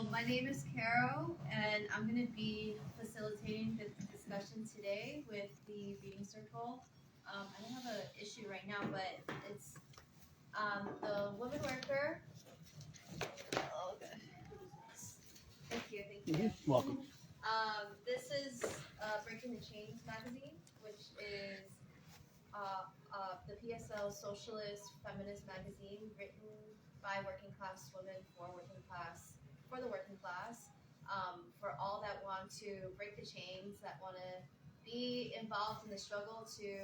My name is Caro, and I'm going to be facilitating the discussion today with the reading circle. I don't have an issue right now, but it's the woman worker. Oh, okay. Thank you. Welcome. This is Breaking the Chains magazine, which is the PSL Socialist Feminist magazine written by working class women for the working class, for all that want to break the chains, that want to be involved in the struggle to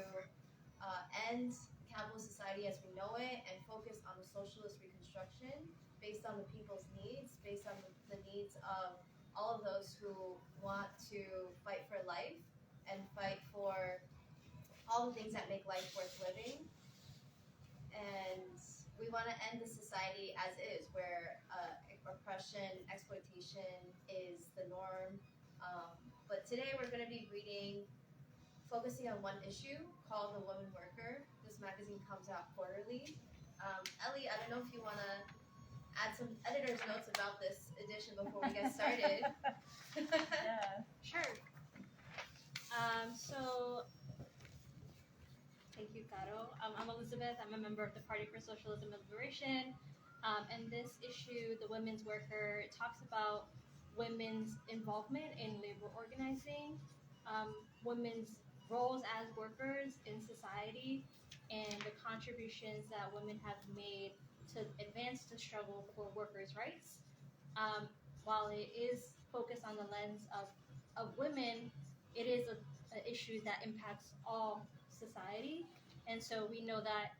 end capitalist society as we know it and focus on the socialist reconstruction based on the people's needs, based on the needs of all of those who want to fight for life and fight for all the things that make life worth living. And we want to end the society as is, where oppression, exploitation is the norm. But today we're going to be focusing on one issue called The Woman Worker. This magazine comes out quarterly. Ellie, I don't know if you want to add some editor's notes about this edition before we get started. Yeah, sure. So, thank you, Caro. I'm Elizabeth. I'm a member of the Party for Socialism and Liberation. And this issue, The Women's Worker, it talks about women's involvement in labor organizing, women's roles as workers in society, and the contributions that women have made to advance the struggle for workers' rights. Um, while it is focused on the lens of women, it is an issue that impacts all society. And so we know that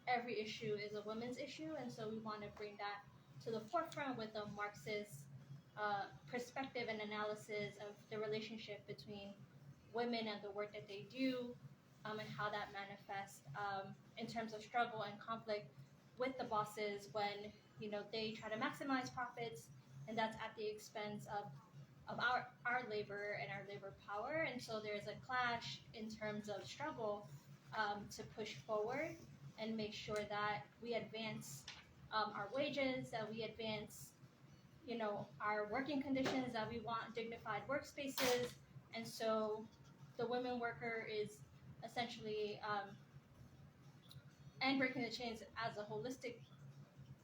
every issue is a women's issue, and so we want to bring that to the forefront with a Marxist perspective and analysis of the relationship between women and the work that they do, and how that manifests in terms of struggle and conflict with the bosses when they try to maximize profits, and that's at the expense of our labor and our labor power. And so there's a clash in terms of struggle to push forward and make sure that we advance our wages, that we advance, our working conditions, that we want dignified workspaces. And so the women worker is essentially, and Breaking the Chains as a holistic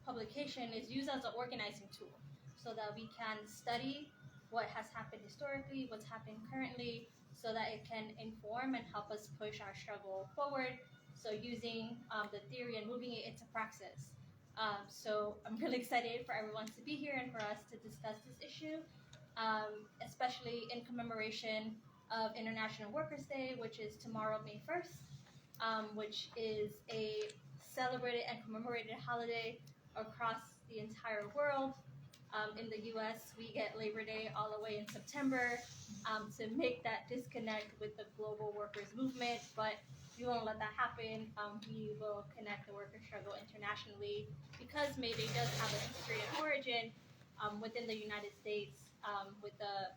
publication is used as an organizing tool so that we can study what has happened historically, what's happening currently, so that it can inform and help us push our struggle forward. So using the theory and moving it into praxis. So I'm really excited for everyone to be here and for us to discuss this issue, especially in commemoration of International Workers' Day, which is tomorrow, May 1st, which is a celebrated and commemorated holiday across the entire world. In the US, we get Labor Day all the way in September to make that disconnect with the global workers' movement, but we won't let that happen. We will connect the worker struggle internationally because May Day does have a history and origin within the United States with the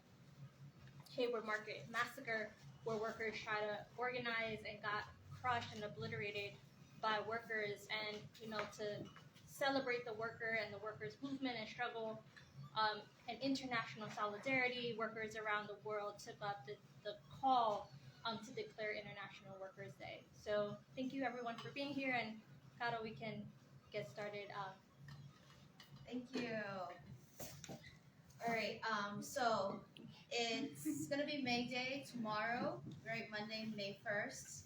Hayward Market Massacre, where workers try to organize and got crushed and obliterated by workers. And to celebrate the worker and the workers' movement and struggle and international solidarity, workers around the world took up the call to declare International Workers' Day. So thank you everyone for being here, and Caro, we can get started. Thank you. All right. So it's gonna be May Day tomorrow, right? Monday, May 1st,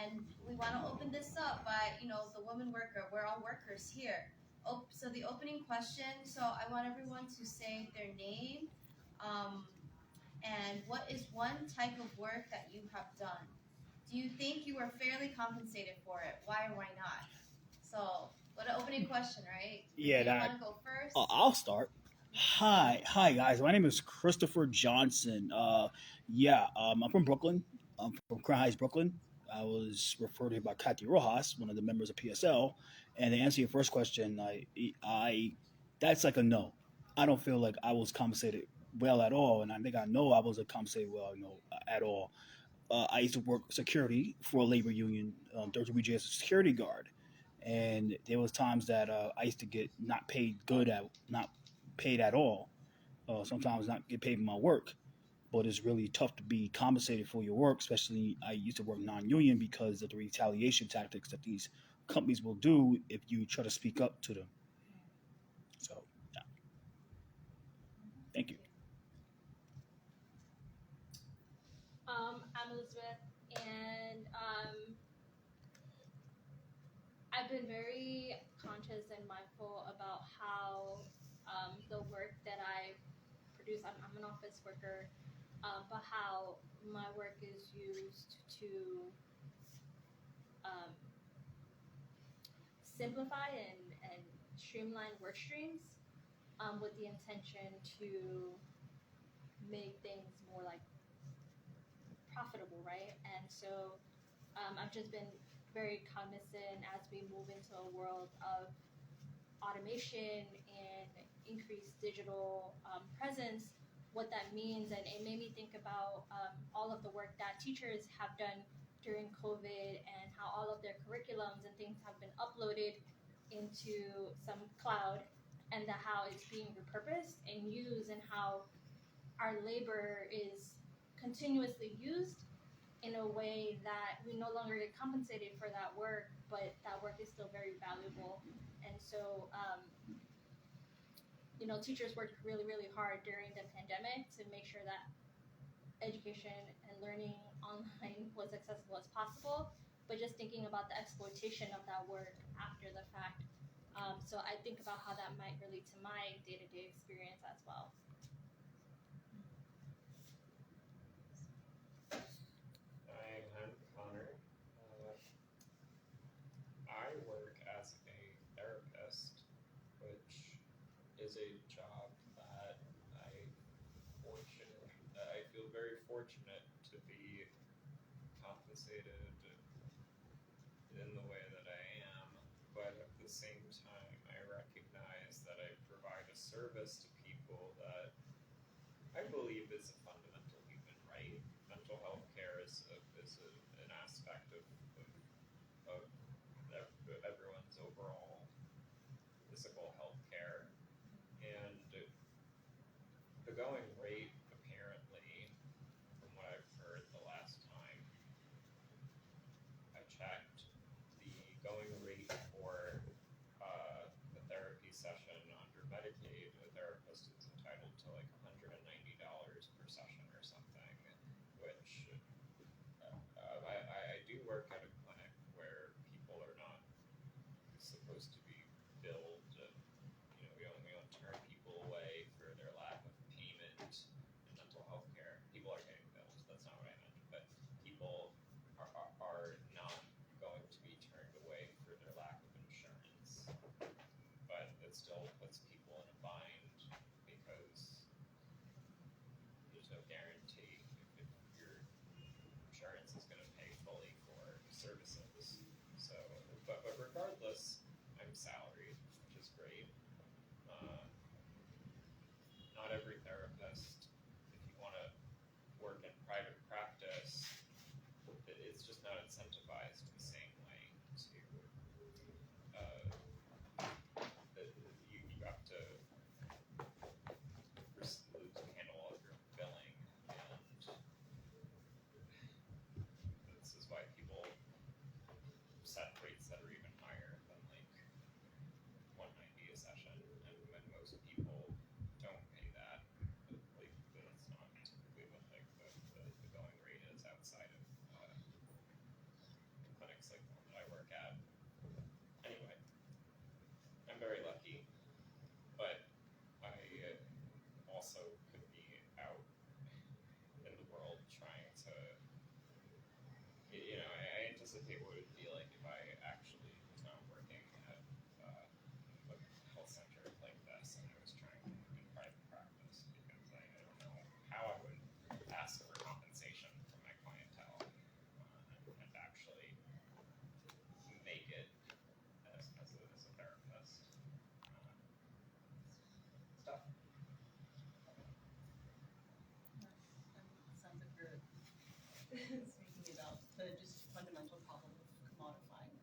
and we want to open this up by the woman worker. We're all workers here. So the opening question. So I want everyone to say their name, and what is one type of work that you have done? Do you think you were fairly compensated for it? Why or why not? So, what an opening question, right? Yeah, Do you want to go first? I'll start. Hi guys. My name is Christopher Johnson. I'm from Brooklyn. I'm from Crown Heights, Brooklyn. I was referred to by Kathy Rojas, one of the members of PSL. And to answer your first question, I that's like a no. I don't feel like I was compensated well at all, and I think I know I wasn't compensated well, at all. I used to work security for a labor union, 33BJ as a security guard, and there was times that I used to get not paid at all. sometimes not get paid for my work. But it's really tough to be compensated for your work, especially I used to work non-union because of the retaliation tactics that these companies will do if you try to speak up to them. So, yeah, thank you. I'm Elizabeth, and I've been very conscious and mindful about how the work that I produce. I'm an office worker, but how my work is used to um, simplify and streamline work streams with the intention to make things more like profitable, right? And so I've just been very cognizant as we move into a world of automation and increased digital presence, what that means. And it made me think about all of the work that teachers have done during COVID and how all of their curriculums and things have been uploaded into some cloud, and how it's being repurposed and used, and how our labor is continuously used in a way that we no longer get compensated for that work, but that work is still very valuable. And so, teachers worked really, really hard during the pandemic to make sure that education and learning online was accessible as possible, but just thinking about the exploitation of that work after the fact. So I think about how that might relate to my day-to-day experience as well. Hi, I'm Connor. I work as a therapist, which is a job that I feel very fortunate to be compensated in the way that I am, but at the same time, I recognize that I provide a service to people that I believe is a fundamental human right. Mental health care is an aspect of everyone's overall physical health care. And the going rate, apparently, from what I've heard the last time I checked, the going rate for a therapy session under Medicaid, a therapist is entitled to like $190 per session or something, which I do work at a clinic where people are not supposed to be billed. We don't turn people away for their lack of payment in mental health care. People are getting billed. That's not what I meant. But people are not going to be turned away for their lack of insurance. But it still puts people in a bind because there's no guarantee if your insurance is going to pay fully for services. So, but regardless, I'm salaried, which is great. Not every therapist, if you want to work in private practice, it's just not incentivized the same way to. You have to handle all of your billing, and this is why people set rates that are even higher than like 190 a session, and most people don't pay that. Like that's not typically what like the going rate is outside of clinics like the one that I work at. Anyway, I'm very lucky, but I also could be out in the world trying to, I anticipate what it would be like if I actually was not working at a health center like this and I was trying to work in private practice, because I don't know how I would ask for compensation from my clientele and actually make it as a therapist. Stuff. Sounds like we're speaking about the just fundamental problem of commodifying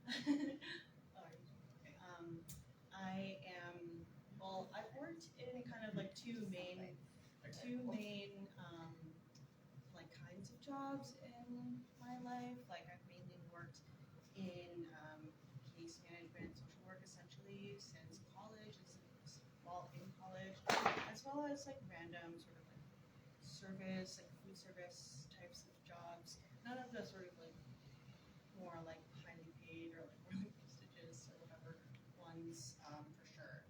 Alright, okay. I am, well, I've worked in kind of like two main like kinds of jobs in my life. Like I've mainly worked in case management, social work essentially since college, while in college, as well as like random sort of like service, like food service types of jobs. None of the sort of like more like highly paid or like really prestigious or whatever ones, for sure.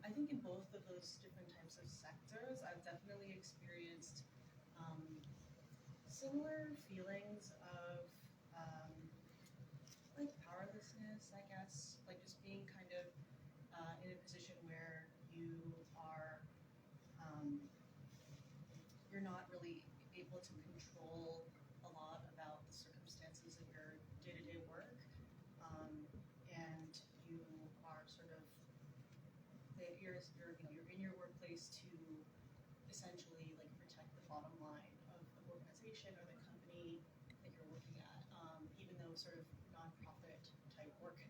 I think in both of those different types of sectors, I've definitely experienced similar feelings of like powerlessness, I guess, like just being kind of in a position where um, you're not really able to control a lot about the circumstances of your day-to-day work, and you are sort of you're in your workplace to essentially like protect the bottom line of the organization or the company that you're working at, even though sort of nonprofit type work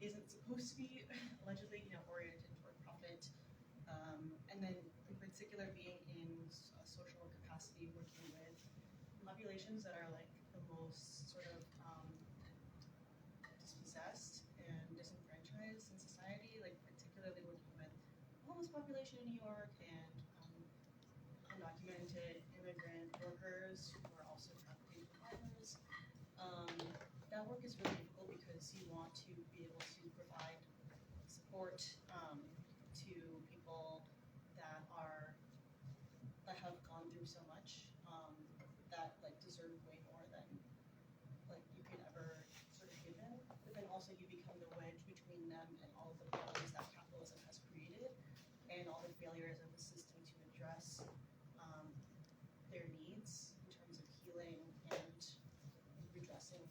isn't supposed to be allegedly oriented toward profit. And then in particular being in a social work capacity, working with populations that are like the most sort of dispossessed and disenfranchised in society, like particularly working with the homeless population in New York and undocumented immigrant workers who are also trafficking providers. That work is really difficult because you want to be able to provide support to people that have gone through so much, that like deserve way more than like you could ever sort of give them. But then also you become the wedge between them and all of the problems that capitalism has created and all the failures of the system to address their needs in terms of healing and redressing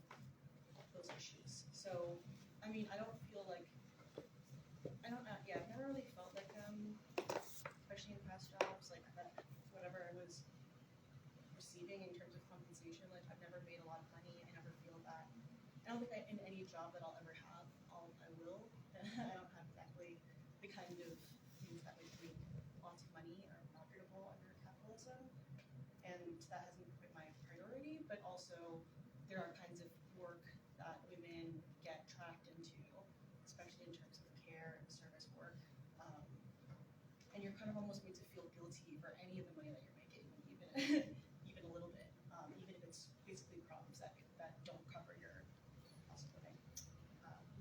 those issues. So, I mean, I don't feel like I've never really felt like especially in past jobs, like that whatever I was receiving in terms of compensation, like I've never made a lot of money. I never feel that. I don't think in any job that I'll ever have, I will. I don't have exactly the kind of things that would make lots of money or marketable under capitalism, and that hasn't been my priority. But also, there are kinds of work that women get trapped into, especially in terms of care and service work. And you're kind of almost made to feel guilty for any of the money that you're making, even even a little bit, even if it's basically problems that don't cover your cost of living.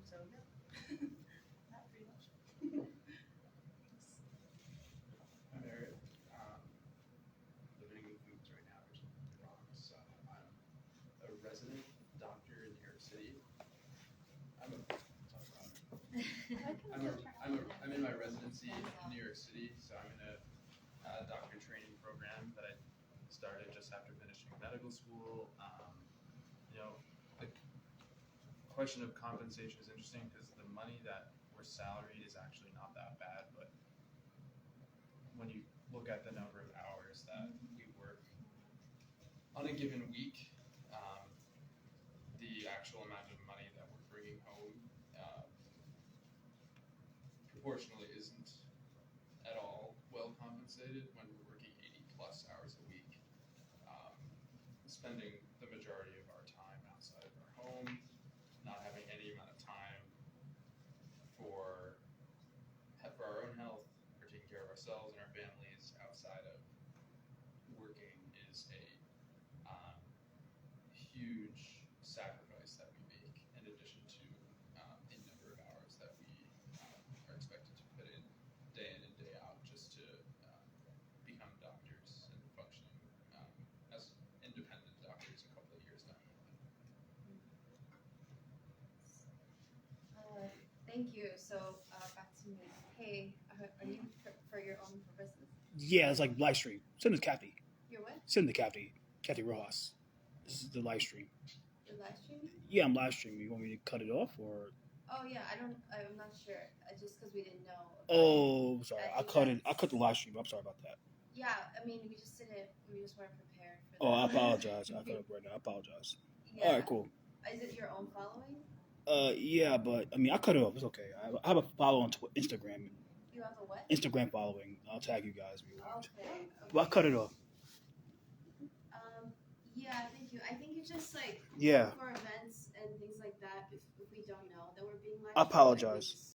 So yeah, that pretty much. I'm Eric. Living in Queens right now, which is the Bronx. I'm a resident doctor in New York City. I'm in my residency in New York City, so I'm in a doctor training program that I started just after finishing medical school. The question of compensation is interesting because the money that we're salaried is actually not that bad, but when you look at the number of hours that we work on a given week, the actual amount of money that we're bringing home proportionally isn't at all well compensated when we're working 80 plus hours a week, spending the majority of our time outside of our home, not having any amount of time for our own health, for taking care of ourselves and our families outside of working is a huge sacrifice that we make in addition to the number of hours that we are expected to put in and day out just to become doctors and functioning as independent doctors a couple of years down the line. Thank you. So back to me. Hey, are you for your own purposes? Yeah, it's like live stream. Send it to Kathy. Your what? Send it to Kathy Rojas. This is the live stream. Your live stream? Yeah, I'm live streaming. You want me to cut it off or? Oh yeah, I'm not sure. Just because we didn't know. Oh, sorry. I cut it. I that's- cut the live stream. I'm sorry about that. Yeah, I mean we just didn't. We just weren't prepared for that. Oh, I apologize. I cut it right now. I apologize. Yeah. All right, cool. Is it your own following? Yeah, but I mean, I cut it off. It's okay. I have a follow on Instagram. You have a what? Instagram following. I'll tag you guys if you want. Okay. But I cut it off. Yeah, thank you. I think it's just like Yeah. for events and things like that. If we don't know that we're being live I streamed, apologize. it's